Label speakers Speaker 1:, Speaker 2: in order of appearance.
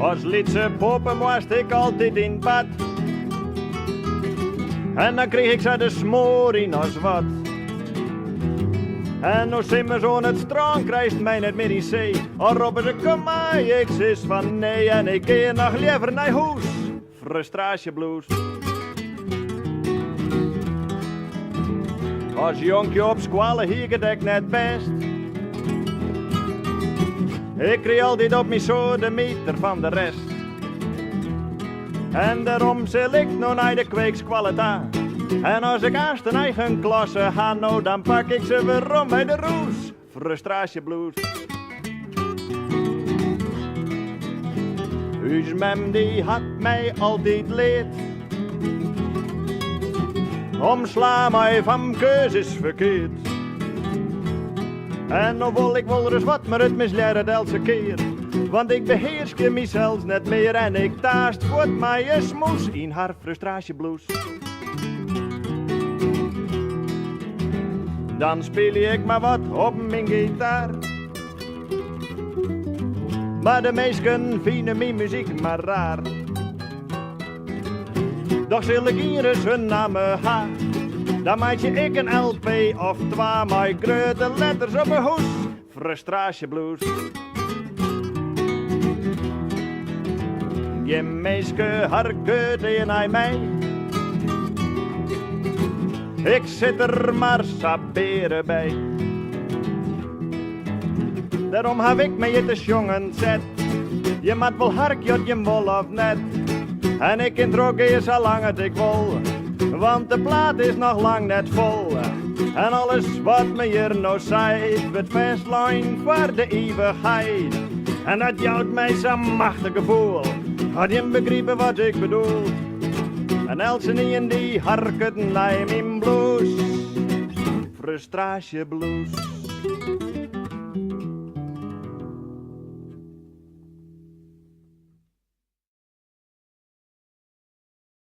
Speaker 1: Als lietse poppen moest ik altijd in bad. En dan kreeg ik ze de smoor in als wat. En nou zijn we zo aan het strand, krijgt mij net meer in zee. Al roepen ze, kom maar, ik zeg van nee. En ik keer nog liever naar huis. Frustratieblues. Als jonkje op squallen hier gedekt net best. Ik kreeg altijd op mij zo de meter van de rest. En daarom zal ik nou naar de kweekskwaliteit. En als ik haast een eigen klasse ga, nou dan pak ik ze weer om bij de roes. Frustratieblues. Uw mem die had mij altijd leerd. Omsla mij van keuzes verkeerd. En nou wil ik wel eens wat, maar het misleert elke keer. Want ik beheerske mezelf net meer en ik taast goed mij smoes in haar frustratieblues. Dan speel ik maar wat op mijn gitaar. Maar de meesten vinden mijn muziek maar raar. Doch zal ik hier eens hun namen ha. Dan maak je ik een LP of twee met grote letters op mijn hoes. Frustratieblues. Je meeske harke tegen mij. Ik zit er maar saberen bij. Daarom heb ik mij te jongen zet. Je moet wel harkje je wol of net. En ik kan drogen zo lang het ik wil. Want de plaat is nog lang net vol. En alles wat me hier nou zei, wordt fastlijn voor de eeuwigheid. En dat jouwt mij zo'n machtig gevoel. Had je begrepen wat ik bedoel? En elke in die harken naar mijn blues. Frustratieblues.